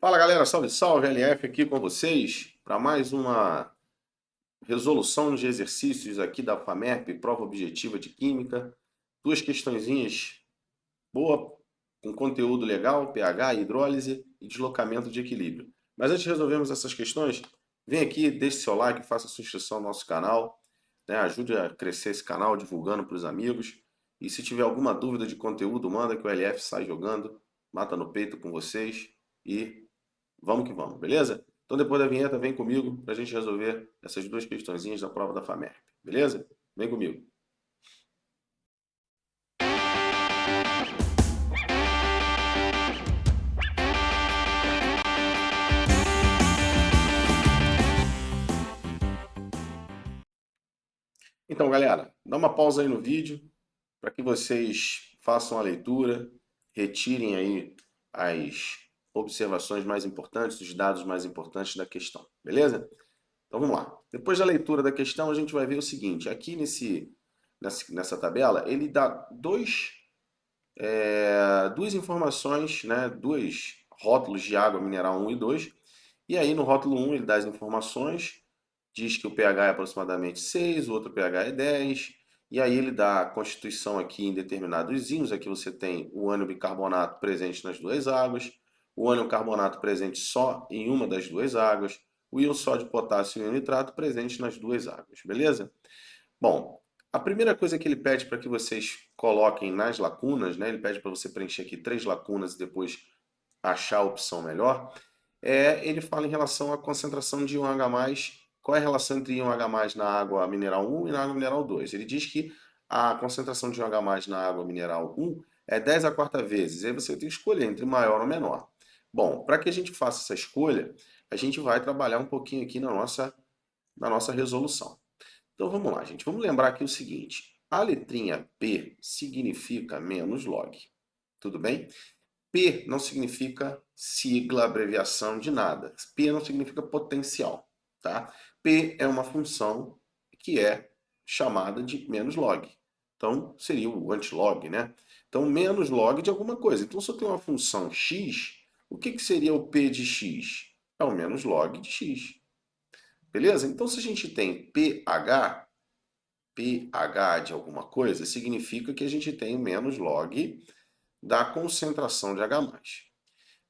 Fala galera, salve salve, LF aqui com vocês para mais uma resolução de exercícios aqui da FAMERP, prova objetiva de Química. Duas questõezinhas boa, com conteúdo legal, pH, hidrólise e deslocamento de equilíbrio. Mas antes de resolvermos essas questões, vem aqui, deixe seu like, faça sua inscrição no nosso canal, né? Ajude a crescer esse canal divulgando para os amigos. E se tiver alguma dúvida de conteúdo, manda que o LF sai jogando, mata no peito com vocês e vamos que vamos, beleza? Então depois da vinheta vem comigo para a gente resolver essas duas questõezinhas da prova da FAMERP, beleza? Vem comigo. Então galera, dá uma pausa aí no vídeo para que vocês façam a leitura, retirem aí as observações mais importantes, os dados mais importantes da questão, beleza? Então vamos lá. Depois da leitura da questão, a gente vai ver o seguinte: aqui nessa tabela, ele dá duas informações, né, dois rótulos de água mineral 1 e 2. E aí no rótulo 1 ele dá as informações, diz que o pH é aproximadamente 6, o outro pH é 10. E aí ele dá a constituição aqui em determinados íons. Aqui você tem o ânion bicarbonato presente nas duas águas, o ânion carbonato presente só em uma das duas águas, o íon sódio, potássio e o íon nitrato presente nas duas águas, beleza? Bom, a primeira coisa que ele pede para que vocês coloquem nas lacunas, né? Ele pede para você preencher aqui 3 lacunas e depois achar a opção melhor. Ele fala em relação à concentração de íon H+. Qual é a relação entre íon H+ na água mineral 1 e na água mineral 2? Ele diz que a concentração de íon H+ na água mineral 1 é 10 a quarta vezes. Aí você tem que escolher entre maior ou menor. Bom, para que a gente faça essa escolha, a gente vai trabalhar um pouquinho aqui na nossa resolução. Então vamos lá, gente. Vamos lembrar aqui o seguinte. A letrinha P significa menos log. Tudo bem? P não significa sigla, abreviação de nada. P não significa potencial, tá? P é uma função que é chamada de menos log. Então, seria o antilog, né? Então, menos log de alguma coisa. Então, se eu tenho uma função x, o que seria o P de x? É o menos log de x. Beleza? Então, se a gente tem pH de alguma coisa, significa que a gente tem menos log da concentração de H+.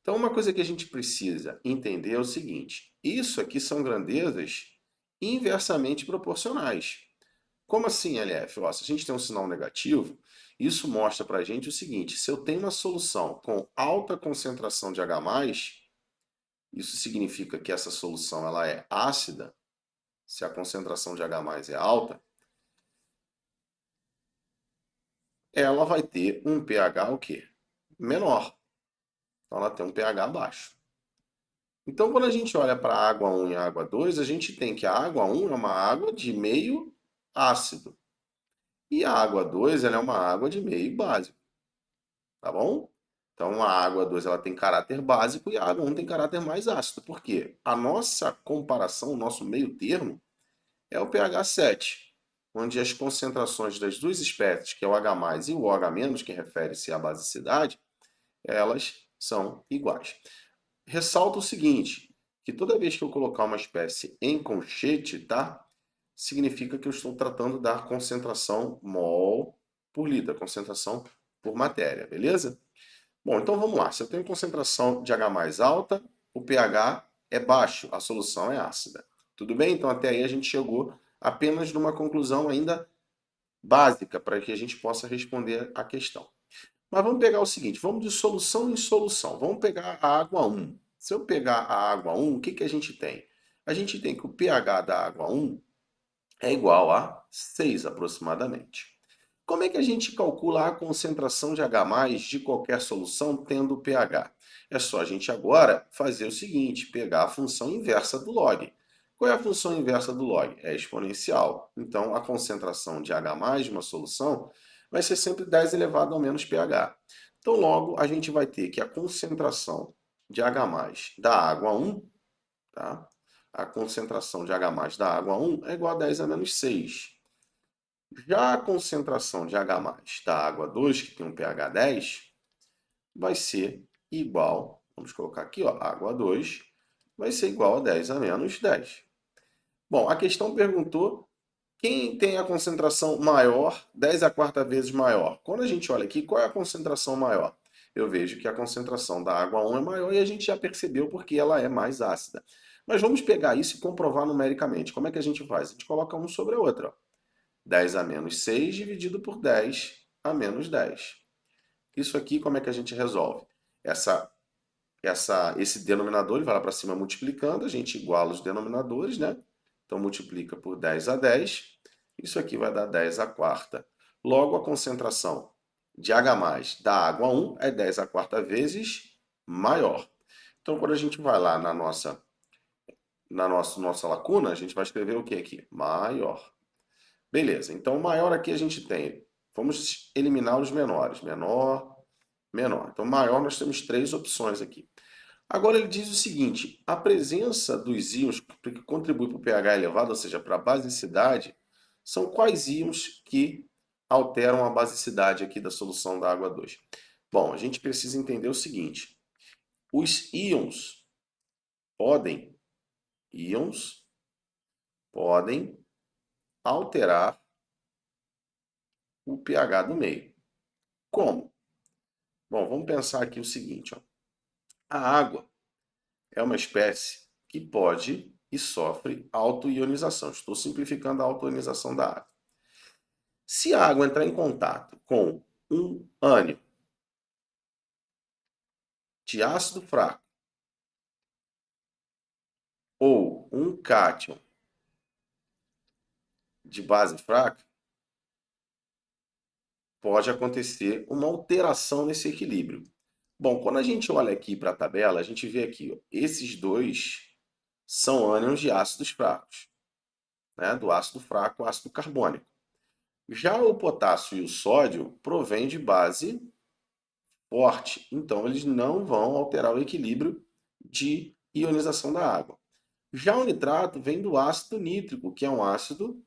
Então, uma coisa que a gente precisa entender é o seguinte: isso aqui são grandezas inversamente proporcionais. Como assim, LF? Ó, se a gente tem um sinal negativo, isso mostra para a gente o seguinte: se eu tenho uma solução com alta concentração de H+, isso significa que essa solução ela é ácida, se a concentração de H+ é alta, ela vai ter um pH o quê? Menor. Então ela tem um pH baixo. Então quando a gente olha para a água 1 e a água 2, a gente tem que a água 1 é uma água de meio ácido. E a água 2 ela é uma água de meio básico. Tá bom? Então a água 2 ela tem caráter básico e a água 1 tem caráter mais ácido. Por quê? A nossa comparação, o nosso meio termo, é o pH 7, onde as concentrações das duas espécies, que é o H+ e o OH-, que refere-se à basicidade, elas são iguais. Ressalto o seguinte, que toda vez que eu colocar uma espécie em conchete, tá? Significa que eu estou tratando da concentração mol por litro, a concentração por matéria, beleza? Bom, então vamos lá. Se eu tenho concentração de H+ alta, o pH é baixo, a solução é ácida. Tudo bem? Então até aí a gente chegou apenas numa conclusão ainda básica para que a gente possa responder a questão. Mas vamos pegar o seguinte, vamos de solução em solução. Vamos pegar a água 1. Se eu pegar a água 1, o que a gente tem? A gente tem que o pH da água 1 é igual a 6 aproximadamente. Como é que a gente calcula a concentração de H+ de qualquer solução tendo o pH? É só a gente agora fazer o seguinte, pegar a função inversa do log. Qual é a função inversa do log? É exponencial. Então, a concentração de H+ de uma solução vai ser sempre 10 elevado ao menos pH. Então, logo, a gente vai ter que a concentração de H+ da água 1, tá? A concentração de H+ da água 1 é igual a 10 a menos 6. Já a concentração de H+ da água 2, que tem um pH 10, vai ser igual, Vamos colocar aqui, ó, água 2 vai ser igual a 10 a menos 10. Bom, a questão perguntou quem tem a concentração maior, 10 a quarta vezes maior. Quando a gente olha aqui, qual é a concentração maior? Eu vejo que a concentração da água 1 é maior e a gente já percebeu porque ela é mais ácida. Mas vamos pegar isso e comprovar numericamente. Como é que a gente faz? A gente coloca um sobre a outra. 10 a menos 6 dividido por 10 a menos 10. Isso aqui, como é que a gente resolve? Esse denominador ele vai lá para cima multiplicando, a gente iguala os denominadores, né? Então multiplica por 10 a 10, isso aqui vai dar 10 a quarta. Logo, a concentração de H+ da água 1 é 10 a quarta vezes maior. Então, quando a gente vai lá na nossa lacuna, a gente vai escrever o que aqui? Maior. Beleza, então o maior aqui a gente tem, vamos eliminar os menores, menor, menor. Então, maior nós temos 3 opções aqui. Agora ele diz o seguinte, a presença dos íons que contribuem para o pH elevado, ou seja, para a basicidade, são quais íons que alteram a basicidade aqui da solução da água 2? Bom, a gente precisa entender o seguinte, os íons podem alterar o pH do meio. Como? Bom, vamos pensar aqui o seguinte, ó. A água é uma espécie que pode e sofre autoionização. Estou simplificando a autoionização da água. Se a água entrar em contato com um ânion de ácido fraco ou um cátion de base fraca, pode acontecer uma alteração nesse equilíbrio. Bom, quando a gente olha aqui para a tabela, a gente vê aqui, ó, esses dois são ânions de ácidos fracos, né? Do ácido fraco ao ácido carbônico. Já o potássio e o sódio provêm de base forte, então eles não vão alterar o equilíbrio de ionização da água. Já o nitrato vem do ácido nítrico, que é um ácido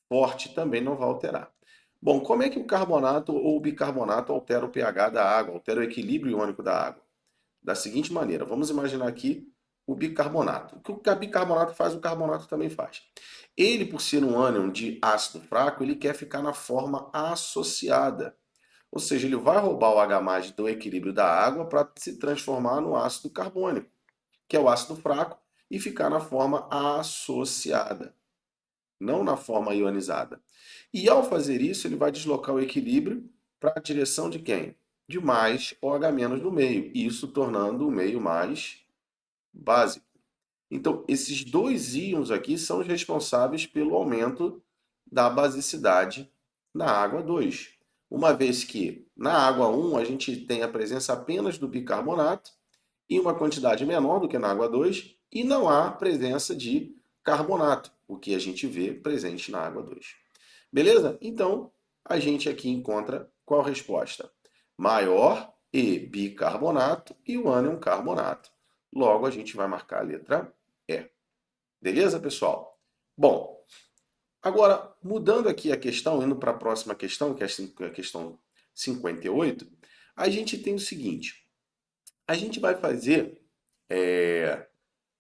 forte, também não vai alterar. Bom, como é que o carbonato ou o bicarbonato altera o pH da água, altera o equilíbrio iônico da água? Da seguinte maneira, vamos imaginar aqui o bicarbonato. O que o bicarbonato faz, o carbonato também faz. Ele, por ser um ânion de ácido fraco, ele quer ficar na forma associada. Ou seja, ele vai roubar o H+ do equilíbrio da água para se transformar no ácido carbônico, que é o ácido fraco, e ficar na forma associada, não na forma ionizada. E ao fazer isso, ele vai deslocar o equilíbrio para a direção de quem? De mais OH- no meio, isso tornando o meio mais básico. Então, esses dois íons aqui são os responsáveis pelo aumento da basicidade na água 2. Uma vez que na água 1 a gente tem a presença apenas do bicarbonato em uma quantidade menor do que na água 2 e não há presença de carbonato, o que a gente vê presente na água 2. Beleza? Então, a gente aqui encontra qual resposta? Maior e bicarbonato e o ânion carbonato. Logo, a gente vai marcar a letra E. Beleza, pessoal? Bom, agora, mudando aqui a questão, indo para a próxima questão, que é a questão 58, a gente tem o seguinte. A gente vai fazer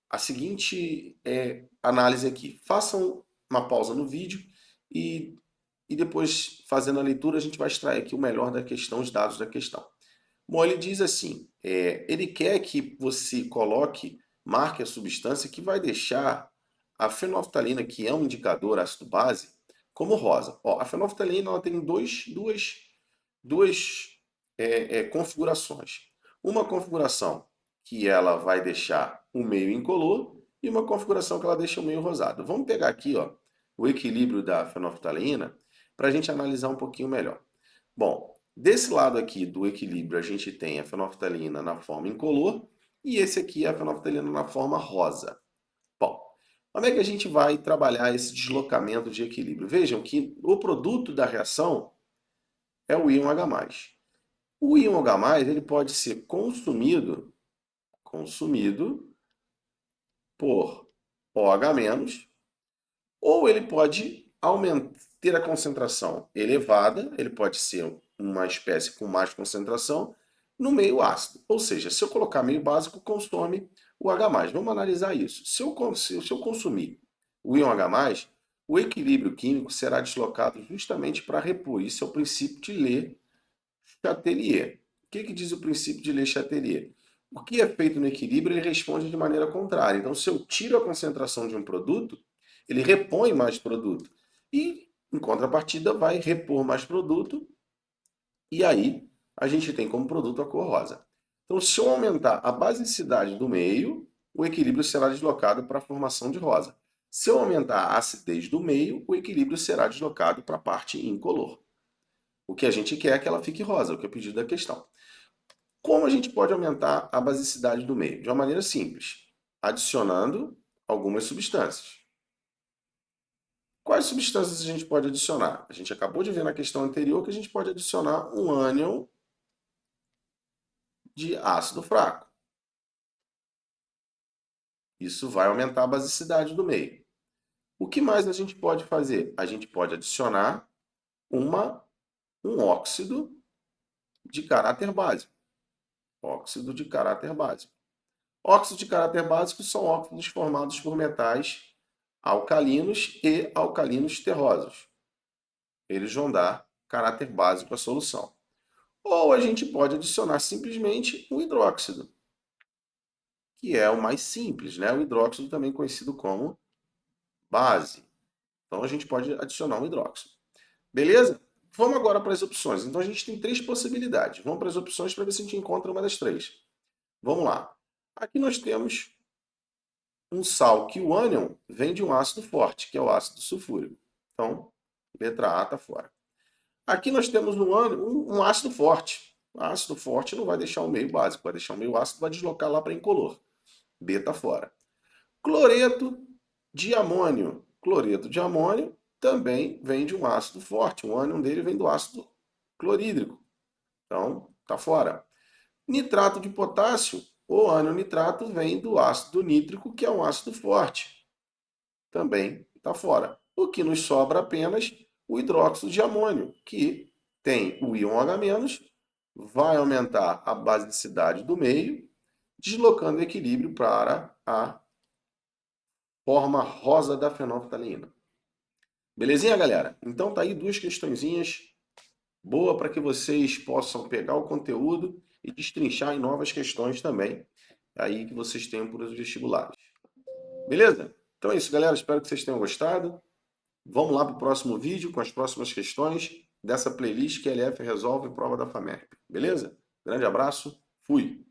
a seguinte análise aqui. Façam uma pausa no vídeo e depois, fazendo a leitura, a gente vai extrair aqui o melhor da questão, os dados da questão. Bom, ele diz assim, ele quer que você marque a substância que vai deixar a fenolftalina, que é um indicador ácido-base, como rosa. Ó, a fenolftalina ela tem duas configurações. Uma configuração que ela vai deixar o meio incolor e uma configuração que ela deixa o meio rosado. Vamos pegar aqui, ó, o equilíbrio da fenolftalina para a gente analisar um pouquinho melhor. Bom, desse lado aqui do equilíbrio a gente tem a fenolftalina na forma incolor e esse aqui é a fenolftalina na forma rosa. Bom, como é que a gente vai trabalhar esse deslocamento de equilíbrio? Vejam que o produto da reação é o íon H+. O íon H+, ele pode ser consumido por OH-, ou ele pode ter a concentração elevada, ele pode ser uma espécie com mais concentração, no meio ácido. Ou seja, se eu colocar meio básico, consome o H+. Vamos analisar isso. Se eu consumir o íon H+, o equilíbrio químico será deslocado justamente para repor. Isso é o princípio de Le-Chatelier. O que diz o princípio de Le-Chatelier? O que é feito no equilíbrio, ele responde de maneira contrária. Então, se eu tiro a concentração de um produto, ele repõe mais produto. E, em contrapartida, vai repor mais produto. E aí, a gente tem como produto a cor rosa. Então, se eu aumentar a basicidade do meio, o equilíbrio será deslocado para a formação de rosa. Se eu aumentar a acidez do meio, o equilíbrio será deslocado para a parte incolor. O que a gente quer é que ela fique rosa, o que é o pedido da questão. Como a gente pode aumentar a basicidade do meio? De uma maneira simples, adicionando algumas substâncias. Quais substâncias a gente pode adicionar? A gente acabou de ver na questão anterior que a gente pode adicionar um ânion de ácido fraco. Isso vai aumentar a basicidade do meio. O que mais a gente pode fazer? A gente pode adicionar um óxido de caráter básico. Óxido de caráter básico. Óxidos de caráter básico são óxidos formados por metais alcalinos e alcalinos terrosos. Eles vão dar caráter básico à solução. Ou a gente pode adicionar simplesmente o hidróxido, que é o mais simples, né? O hidróxido também conhecido como base. Então a gente pode adicionar um hidróxido. Beleza? Vamos agora para as opções. Então a gente tem três possibilidades. Vamos para as opções para ver se a gente encontra uma das três. Vamos lá. Aqui nós temos um sal que o ânion vem de um ácido forte, que é o ácido sulfúrico. Então, letra A está fora. Aqui nós temos no ânion um ácido forte. O ácido forte não vai deixar o meio básico, vai deixar o meio ácido, vai deslocar lá para incolor. B está fora. Cloreto de amônio. Cloreto de amônio também vem de um ácido forte. O ânion dele vem do ácido clorídrico. Então, está fora. Nitrato de potássio, o ânion nitrato vem do ácido nítrico, que é um ácido forte. Também está fora. O que nos sobra apenas o hidróxido de amônio, que tem o íon H-, vai aumentar a basicidade do meio, deslocando o equilíbrio para a forma rosa da fenolftaleína. Belezinha, galera? Então tá aí duas questõezinhas boa para que vocês possam pegar o conteúdo e destrinchar em novas questões também, aí que vocês tenham por os vestibulares. Beleza? Então é isso, galera. Espero que vocês tenham gostado. Vamos lá para o próximo vídeo com as próximas questões dessa playlist que a LF Resolve Prova da FAMERP. Beleza? Grande abraço. Fui!